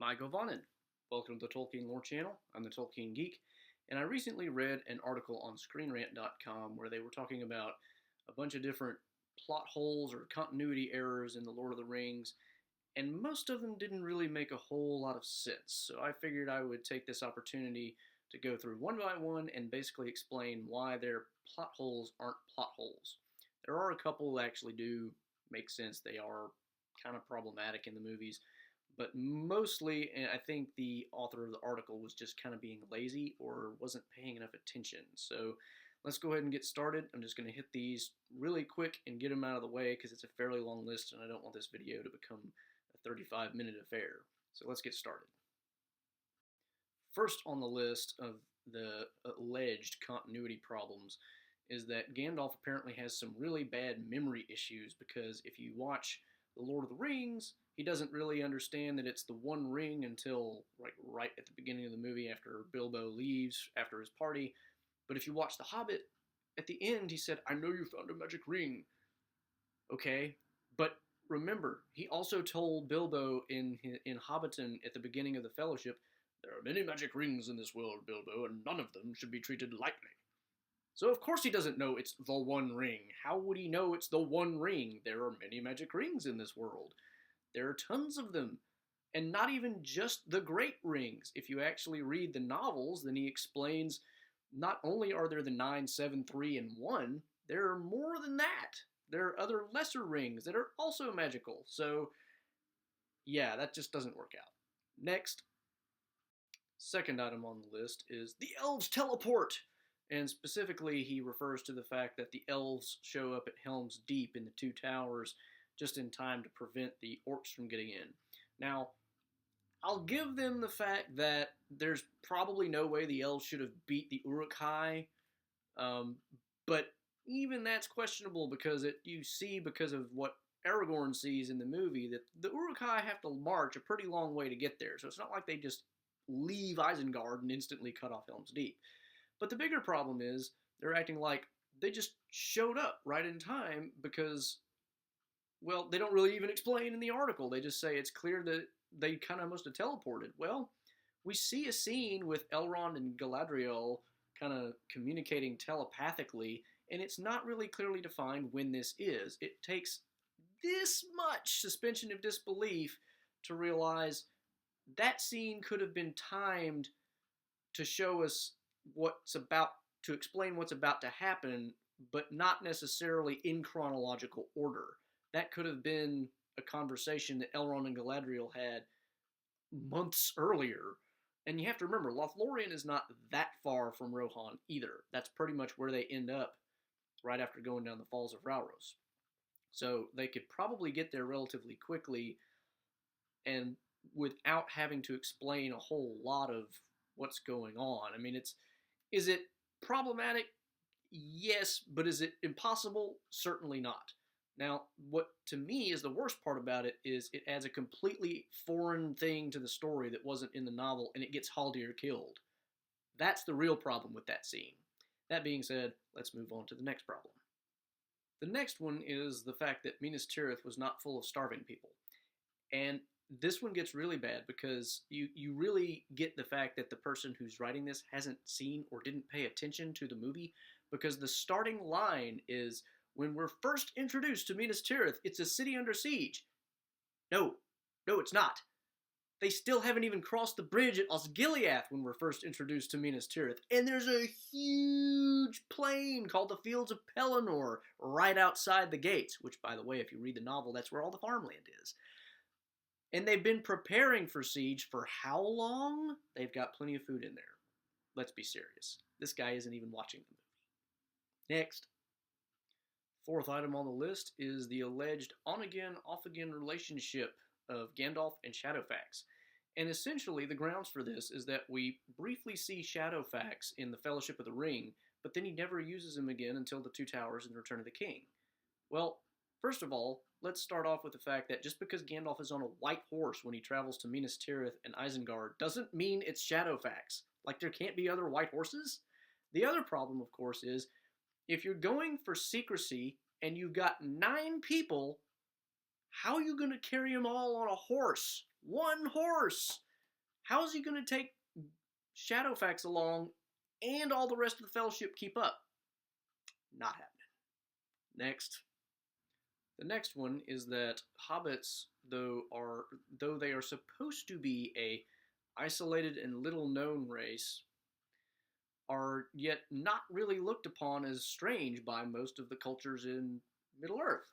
Michael Vonnen. Welcome to the Tolkien Lore Channel. I'm the Tolkien Geek, and I recently read an article on ScreenRant.com where they were talking about a bunch of different plot holes or continuity errors in The Lord of the Rings, and most of them didn't really make a whole lot of sense. So I figured I would take this opportunity to go through one by one and basically explain why their plot holes aren't plot holes. There are a couple that actually do make sense. They are kind of problematic in the movies. But mostly, I think the author of the article was just kind of being lazy or wasn't paying enough attention. So let's go ahead and get started. I'm just going to hit these really quick and get them out of the way because it's a fairly long list and I don't want this video to become a 35-minute affair. So let's get started. First on the list of the alleged continuity problems is that Gandalf apparently has some really bad memory issues because if you watch The Lord of the Rings, he doesn't really understand that it's the One Ring until right at the beginning of the movie after Bilbo leaves after his party. But if you watch The Hobbit, at the end he said, "I know you found a magic ring." Okay, but remember, he also told Bilbo in Hobbiton at the beginning of the Fellowship, "There are many magic rings in this world, Bilbo, and none of them should be treated lightly." So of course he doesn't know it's the One Ring. How would he know it's the One Ring? There are many magic rings in this world. There are tons of them. And not even just the Great Rings. If you actually read the novels, then he explains not only are there the 9, 7, 3, and 1, there are more than that. There are other lesser rings that are also magical. So, yeah, that just doesn't work out. Next, second item on the list is the elves teleport. And specifically, he refers to the fact that the elves show up at Helm's Deep in the Two Towers just in time to prevent the orcs from getting in. Now, I'll give them the fact that there's probably no way the elves should have beat the Uruk-hai, but even that's questionable because you see, because of what Aragorn sees in the movie, that the Uruk-hai have to march a pretty long way to get there, so it's not like they just leave Isengard and instantly cut off Helm's Deep. But the bigger problem is they're acting like they just showed up right in time because, well, they don't really even explain in the article. They just say it's clear that they kind of must have teleported. Well, we see a scene with Elrond and Galadriel kind of communicating telepathically, and it's not really clearly defined when this is. It takes this much suspension of disbelief to realize that scene could have been timed to show us to explain what's about to happen, but not necessarily in chronological order. That could have been a conversation that Elrond and Galadriel had months earlier. And you have to remember, Lothlorien is not that far from Rohan either. That's pretty much where they end up right after going down the Falls of Rauros. So they could probably get there relatively quickly and without having to explain a whole lot of what's going on. I mean, is it problematic? Yes, but is it impossible? Certainly not. Now, what to me is the worst part about it is it adds a completely foreign thing to the story that wasn't in the novel, and it gets Haldir killed. That's the real problem with that scene. That being said, let's move on to the next problem. The next one is the fact that Minas Tirith was not full of starving people. And this one gets really bad because you really get the fact that the person who's writing this hasn't seen or didn't pay attention to the movie, because the starting line is, "When we're first introduced to Minas Tirith, it's a city under siege." No, it's not. They still haven't even crossed the bridge at Osgiliath when we're first introduced to Minas Tirith. And there's a huge plain called the Fields of Pelennor right outside the gates, which, by the way, if you read the novel, that's where all the farmland is. And they've been preparing for siege for how long? They've got plenty of food in there. Let's be serious. This guy isn't even watching the movie. Next. Fourth item on the list is the alleged on-again, off-again relationship of Gandalf and Shadowfax. And essentially, the grounds for this is that we briefly see Shadowfax in the Fellowship of the Ring, but then he never uses him again until the Two Towers and Return of the King. Well, first of all, let's start off with the fact that just because Gandalf is on a white horse when he travels to Minas Tirith and Isengard doesn't mean it's Shadowfax. Like, there can't be other white horses? The other problem, of course, is if you're going for secrecy and you've got 9 people, how are you going to carry them all on a horse? One horse! how is he going to take Shadowfax along and all the rest of the Fellowship keep up? Not happening. Next. The next one is that hobbits, though they are supposed to be a isolated and little known race, are yet not really looked upon as strange by most of the cultures in Middle-earth.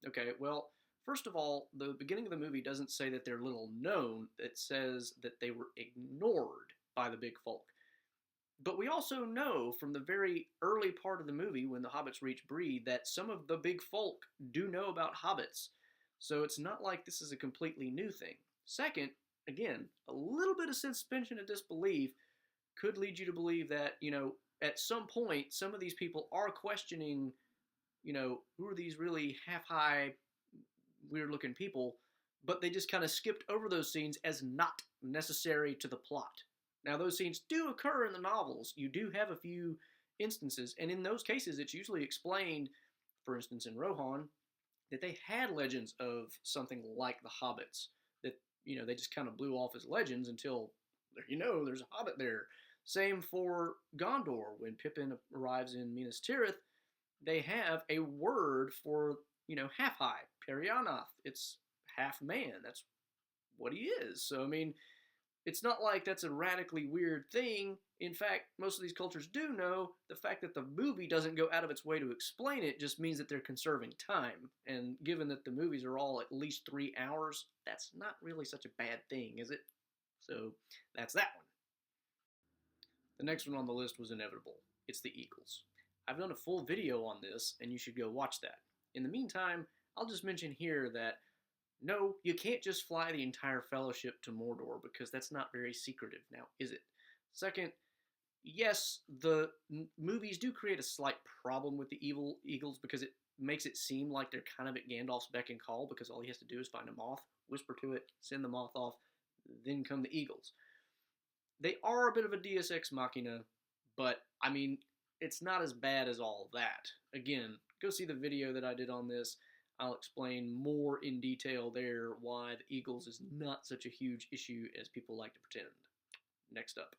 Okay, well, first of all, the beginning of the movie doesn't say that they're little known. It says that they were ignored by the big folk. But we also know from the very early part of the movie, when the hobbits reach Bree, that some of the big folk do know about hobbits. So it's not like this is a completely new thing. Second, again, a little bit of suspension of disbelief could lead you to believe that, at some point, some of these people are questioning, who are these really half-high, weird-looking people, but they just kind of skipped over those scenes as not necessary to the plot. Now, those scenes do occur in the novels. You do have a few instances, and in those cases, it's usually explained, for instance, in Rohan, that they had legends of something like the hobbits, that, they just kind of blew off as legends until, there's a hobbit there. Same for Gondor. When Pippin arrives in Minas Tirith, they have a word for, half-high, Perianath. It's half man. That's what he is. So, I mean, it's not like that's a radically weird thing. In fact, most of these cultures do know. The fact that the movie doesn't go out of its way to explain it just means that they're conserving time. And given that the movies are all at least 3 hours, that's not really such a bad thing, is it? So, that's that one. The next one on the list was inevitable. It's the Eagles. I've done a full video on this, and you should go watch that. In the meantime, I'll just mention here that no, you can't just fly the entire Fellowship to Mordor, because that's not very secretive now, is it? Second, yes, the movies do create a slight problem with the Eagles, because it makes it seem like they're kind of at Gandalf's beck and call, because all he has to do is find a moth, whisper to it, send the moth off, then come the Eagles. They are a bit of a deus ex machina, but, I mean, it's not as bad as all that. Again, go see the video that I did on this. I'll explain more in detail there why the Eagles is not such a huge issue as people like to pretend. Next up.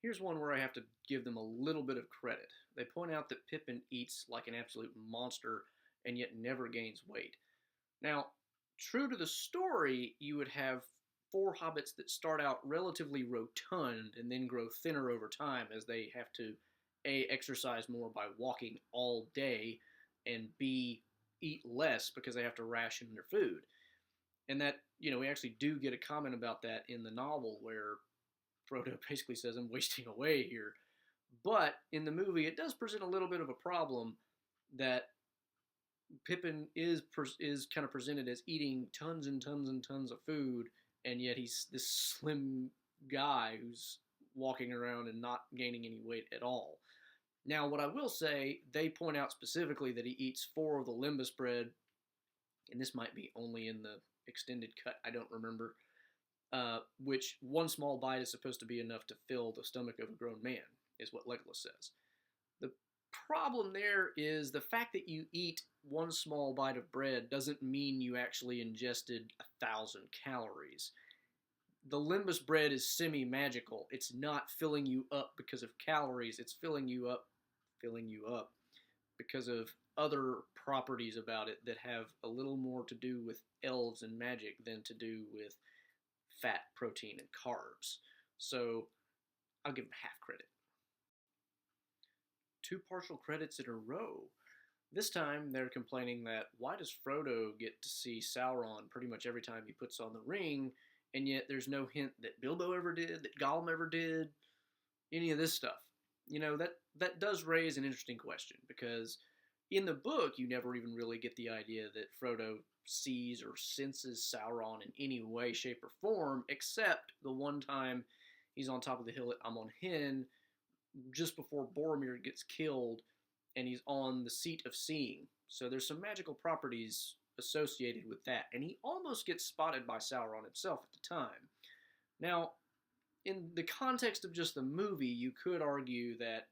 Here's one where I have to give them a little bit of credit. They point out that Pippin eats like an absolute monster and yet never gains weight. Now, true to the story, you would have 4 hobbits that start out relatively rotund and then grow thinner over time as they have to A, exercise more by walking all day, and B, eat less because they have to ration their food. And that, we actually do get a comment about that in the novel where Frodo basically says, I'm wasting away here. But in the movie, it does present a little bit of a problem that Pippin is kind of presented as eating tons and tons and tons of food, and yet he's this slim guy who's walking around and not gaining any weight at all. Now, what I will say, they point out specifically that he eats 4 of the limbus bread, and this might be only in the extended cut, I don't remember, which one small bite is supposed to be enough to fill the stomach of a grown man, is what Legolas says. The problem there is the fact that you eat one small bite of bread doesn't mean you actually ingested 1,000 calories. The limbus bread is semi-magical. It's not filling you up because of calories. It's filling you up because of other properties about it that have a little more to do with elves and magic than to do with fat, protein, and carbs. So I'll give them half credit. 2 partial credits in a row. This time they're complaining that why does Frodo get to see Sauron pretty much every time he puts on the ring, and yet there's no hint that Bilbo ever did, that Gollum ever did, any of this stuff. That does raise an interesting question, because in the book you never even really get the idea that Frodo sees or senses Sauron in any way, shape, or form, except the one time he's on top of the hill at Amon Hen, just before Boromir gets killed, and he's on the seat of seeing. So there's some magical properties associated with that, and he almost gets spotted by Sauron himself at the time. Now, in the context of just the movie, you could argue that,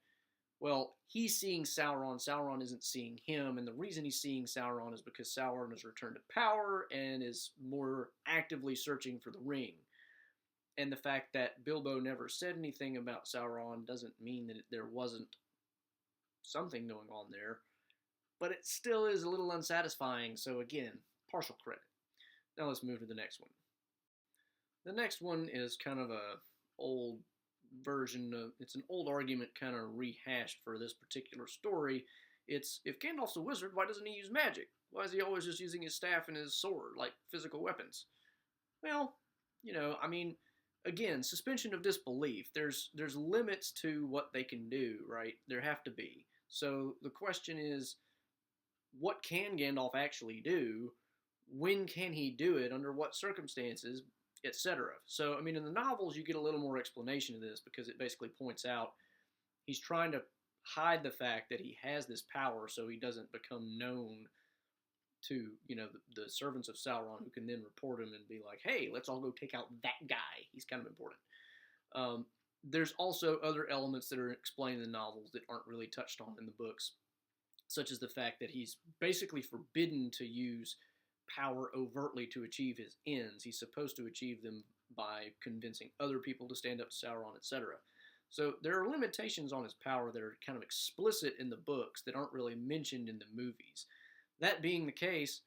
well, he's seeing Sauron, Sauron isn't seeing him, and the reason he's seeing Sauron is because Sauron has returned to power and is more actively searching for the ring. And the fact that Bilbo never said anything about Sauron doesn't mean that there wasn't something going on there, but it still is a little unsatisfying, so again, partial credit. Now let's move to the next one. The next one is kind of a old version of, it's an old argument kind of rehashed for this particular story. It's, if Gandalf's a wizard, why doesn't he use magic? Why is he always just using his staff and his sword, like physical weapons? Well, I mean, again, suspension of disbelief. There's limits to what they can do, right? There have to be. So the question is, what can Gandalf actually do? When can he do it? Under what circumstances? Etc. So, I mean, in the novels, you get a little more explanation of this because it basically points out he's trying to hide the fact that he has this power so he doesn't become known to, the servants of Sauron, who can then report him and be like, hey, let's all go take out that guy. He's kind of important. There's also other elements that are explained in the novels that aren't really touched on in the books, such as the fact that he's basically forbidden to use power overtly to achieve his ends. He's supposed to achieve them by convincing other people to stand up to Sauron, etc. So there are limitations on his power that are kind of explicit in the books that aren't really mentioned in the movies. That being the case,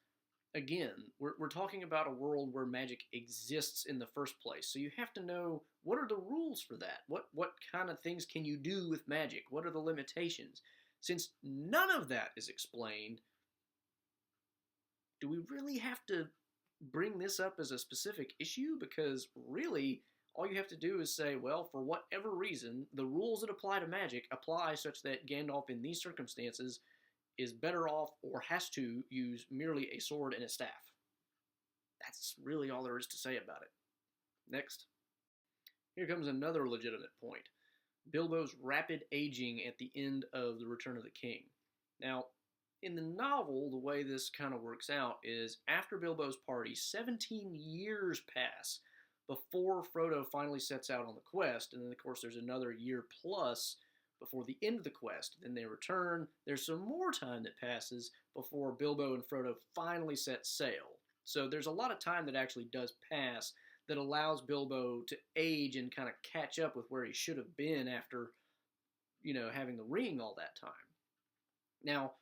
again, we're talking about a world where magic exists in the first place. So you have to know, what are the rules for that? What kind of things can you do with magic? What are the limitations? Since none of that is explained, do we really have to bring this up as a specific issue? Because really, all you have to do is say, well, for whatever reason, the rules that apply to magic apply such that Gandalf in these circumstances is better off or has to use merely a sword and a staff. That's really all there is to say about it. Next. Here comes another legitimate point. Bilbo's rapid aging at the end of The Return of the King. Now, in the novel, the way this kind of works out is after Bilbo's party, 17 years pass before Frodo finally sets out on the quest, and then of course there's another year plus before the end of the quest. Then they return. There's some more time that passes before Bilbo and Frodo finally set sail. So there's a lot of time that actually does pass that allows Bilbo to age and kind of catch up with where he should have been after, having the ring all that time. Now,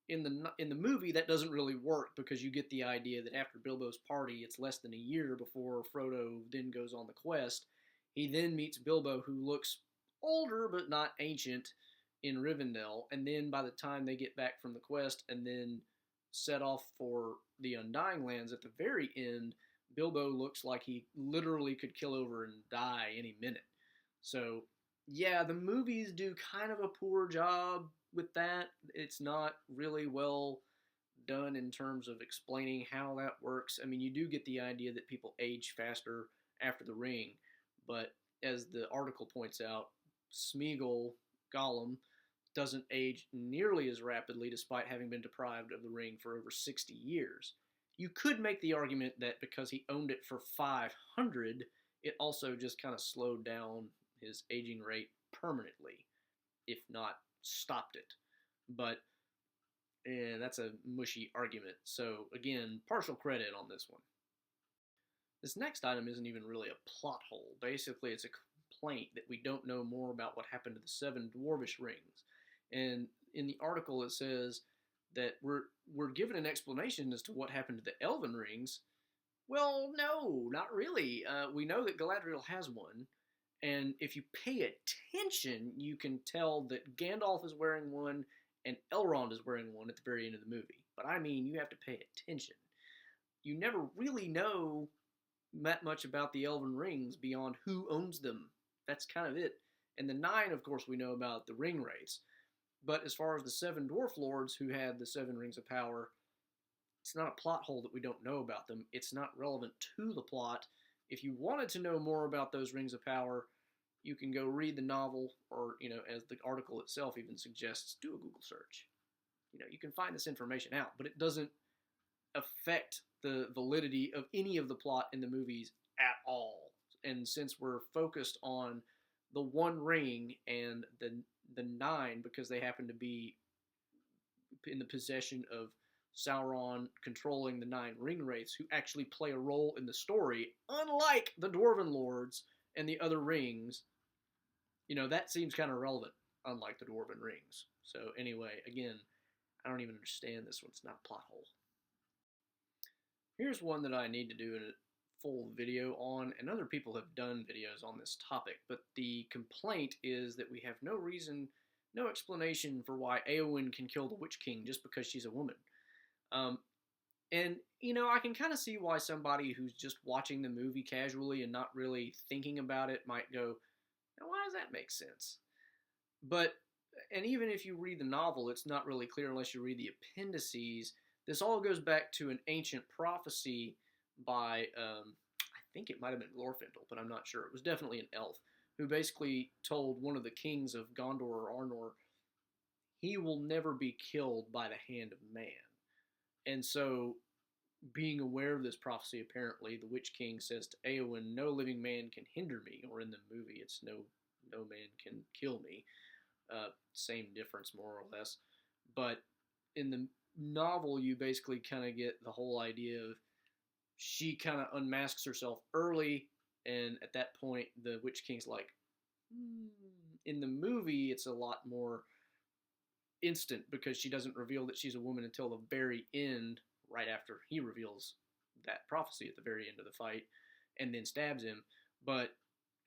in the movie, that doesn't really work because you get the idea that after Bilbo's party, it's less than a year before Frodo then goes on the quest. He then meets Bilbo, who looks older but not ancient, in Rivendell, and then by the time they get back from the quest and then set off for the Undying Lands at the very end, Bilbo looks like he literally could kill over and die any minute. So, yeah, the movies do kind of a poor job with that. It's not really well done in terms of explaining how that works. I mean, you do get the idea that people age faster after the ring, but as the article points out, Smeagol, Gollum, doesn't age nearly as rapidly despite having been deprived of the ring for over 60 years. You could make the argument that because he owned it for 500, it also just kind of slowed down his aging rate permanently, if not stopped it. But that's a mushy argument. So again, partial credit on this one. This next item isn't even really a plot hole. Basically, it's a complaint that we don't know more about what happened to the 7 dwarvish rings. And in the article it says that we're given an explanation as to what happened to the elven rings. Well, no, not really. We know that Galadriel has one, and if you pay attention, you can tell that Gandalf is wearing one and Elrond is wearing one at the very end of the movie. But I mean, you have to pay attention. You never really know that much about the elven rings beyond who owns them. That's kind of it. And the 9, of course, we know about the ring wraiths. But as far as the 7 dwarf lords who had the 7 rings of power, it's not a plot hole that we don't know about them. It's not relevant to the plot. If you wanted to know more about those rings of power, you can go read the novel, or, as the article itself even suggests, do a Google search. You can find this information out, but it doesn't affect the validity of any of the plot in the movies at all. And since we're focused on the one ring and the 9, because they happen to be in the possession of Sauron controlling the 9 ring wraiths, who actually play a role in the story, unlike the Dwarven Lords, and the other rings, that seems kind of relevant, unlike the Dwarven rings. So anyway, again, I don't even understand this one. It's not a plot hole. Here's one that I need to do a full video on, and other people have done videos on this topic, but the complaint is that we have no reason, no explanation for why Éowyn can kill the Witch King just because she's a woman. And, I can kind of see why somebody who's just watching the movie casually and not really thinking about it might go, now why does that make sense? But, and even if you read the novel, it's not really clear unless you read the appendices. This all goes back to an ancient prophecy by, I think it might have been Glorfindel, but I'm not sure. It was definitely an elf, who basically told one of the kings of Gondor or Arnor, he will never be killed by the hand of man. And so, being aware of this prophecy, apparently, the Witch King says to Éowyn, no living man can hinder me, or in the movie, it's no man can kill me. Same difference, more or less. But in the novel, you basically kind of get the whole idea of she kind of unmasks herself early, and at that point, the Witch King's like, In the movie, it's a lot more instant because she doesn't reveal that she's a woman until the very end, right after he reveals that prophecy at the very end of the fight, and then stabs him. But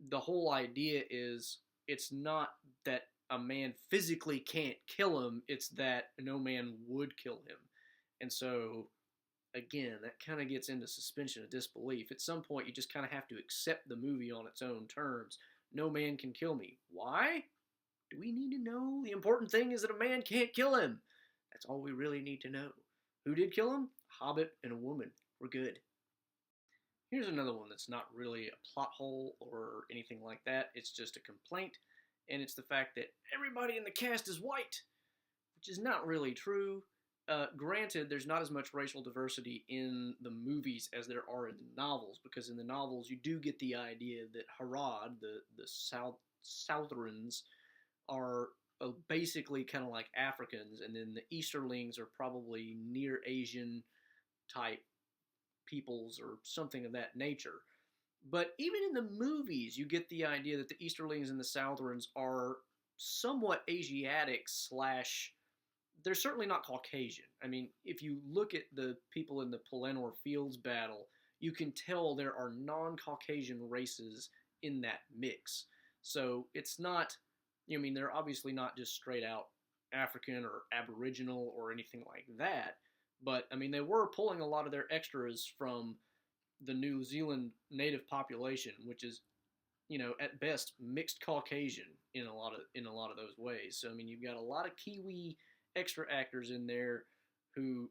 the whole idea is it's not that a man physically can't kill him, it's that no man would kill him. And so, again, that kind of gets into suspension of disbelief. At some point, you just kind of have to accept the movie on its own terms. No man can kill me. Why? Do we need to know? The important thing is that a man can't kill him. That's all we really need to know. Who did kill him? A hobbit and a woman. We're good. Here's another one that's not really a plot hole or anything like that. It's just a complaint, and it's the fact that everybody in the cast is white, which is not really true. Granted, there's not as much racial diversity in the movies as there are in the novels, because in the novels you do get the idea that Harad, the Southrons, are basically kind of like Africans, and then the Easterlings are probably near Asian type peoples or something of that nature. But even in the movies, you get the idea that the Easterlings and the Southrons are somewhat Asiatic / they're certainly not Caucasian. I mean, if you look at the people in the Pelennor Fields battle, you can tell there are non-Caucasian races in that mix. So it's not, they're obviously not just straight out African or Aboriginal or anything like that. But, they were pulling a lot of their extras from the New Zealand native population, which is, at best, mixed Caucasian in a lot of those ways. So, you've got a lot of Kiwi extra actors in there who,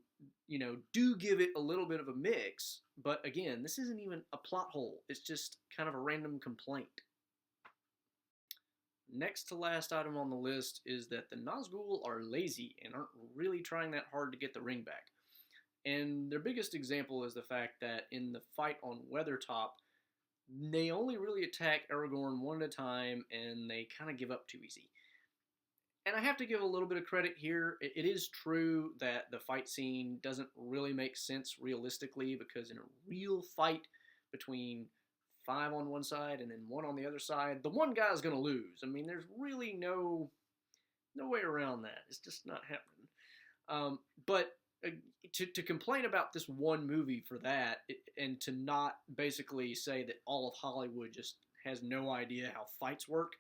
do give it a little bit of a mix. But again, this isn't even a plot hole. It's just kind of a random complaint. Next to last item on the list is that the Nazgul are lazy and aren't really trying that hard to get the ring back. And their biggest example is the fact that in the fight on Weathertop, they only really attack Aragorn one at a time, and they kind of give up too easy. And I have to give a little bit of credit here. It is true that the fight scene doesn't really make sense realistically, because in a real fight between 5 on one side and then 1 on the other side, the one guy is going to lose. There's really no way around that. It's just not happening. But to complain about this one movie for that, and to not basically say that all of Hollywood just has no idea how fights work,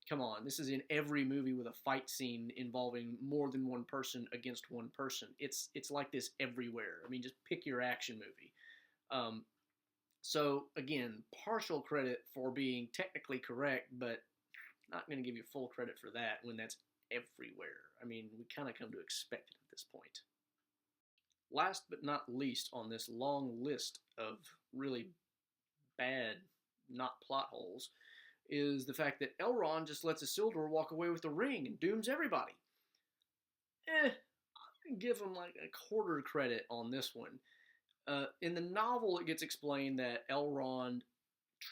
come on, this is in every movie with a fight scene involving more than one person against one person. It's like this everywhere. Just pick your action movie. So, again, partial credit for being technically correct, but not going to give you full credit for that when that's everywhere. We kind of come to expect it at this point. Last but not least on this long list of really bad, not plot holes, is the fact that Elrond just lets Isildur walk away with the ring and dooms everybody. I'm going to give him like a quarter credit on this one. In the novel, it gets explained that Elrond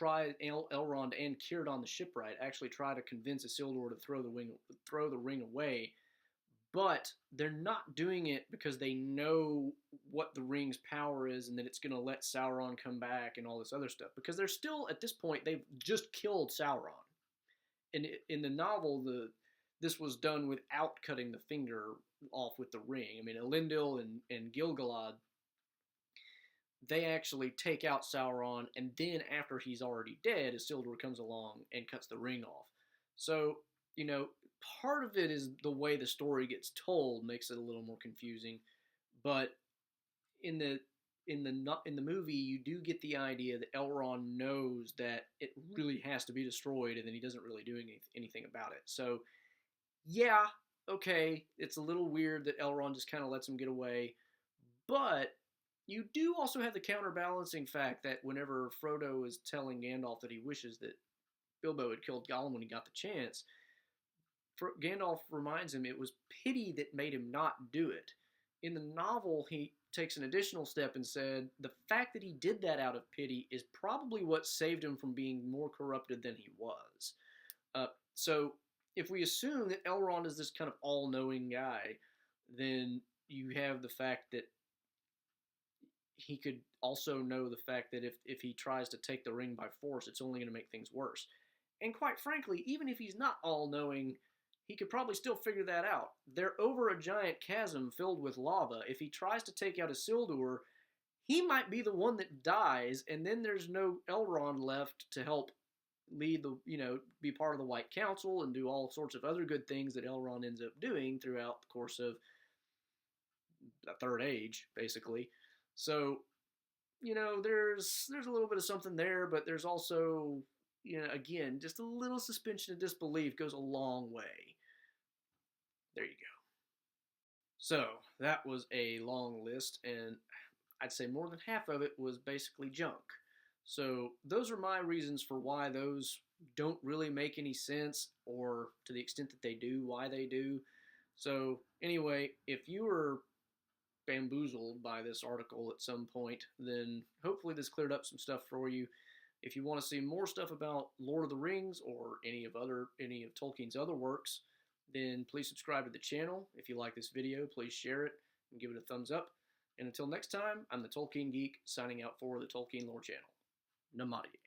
and Círdan the Shipwright actually try to convince Isildur to throw the ring away, but they're not doing it because they know what the ring's power is and that it's going to let Sauron come back and all this other stuff. Because they're still, at this point, they've just killed Sauron. In the novel, this was done without cutting the finger off with the ring. I mean, Elendil and Gil-galad, they actually take out Sauron, and then after he's already dead, Isildur comes along and cuts the ring off. So, you know, part of it is the way the story gets told makes it a little more confusing, but in the in the movie, you do get the idea that Elrond knows that it really has to be destroyed, and then he doesn't really do anything about it. So, yeah, okay, it's a little weird that Elrond just kind of lets him get away, but you do also have the counterbalancing fact that whenever Frodo is telling Gandalf that he wishes that Bilbo had killed Gollum when he got the chance, Gandalf reminds him it was pity that made him not do it. In the novel, he takes an additional step and said the fact that he did that out of pity is probably what saved him from being more corrupted than he was. So if we assume that Elrond is this kind of all-knowing guy, then you have the fact that he could also know the fact that if he tries to take the ring by force, it's only going to make things worse. And quite frankly, even if he's not all-knowing, he could probably still figure that out. They're over a giant chasm filled with lava. If he tries to take out Isildur, he might be the one that dies, and then there's no Elrond left to help lead be part of the White Council and do all sorts of other good things that Elrond ends up doing throughout the course of the Third Age, basically. So, there's a little bit of something there, but there's also, again, just a little suspension of disbelief goes a long way. There you go. So, that was a long list, and I'd say more than half of it was basically junk. So, those are my reasons for why those don't really make any sense, or to the extent that they do, why they do. So, anyway, if you were bamboozled by this article at some point, then hopefully this cleared up some stuff for you. If you want to see more stuff about Lord of the Rings or any of Tolkien's other works, then please subscribe to the channel. If you like this video, please share it and give it a thumbs up. And until next time, I'm the Tolkien Geek, signing out for the Tolkien Lore channel. Namaste.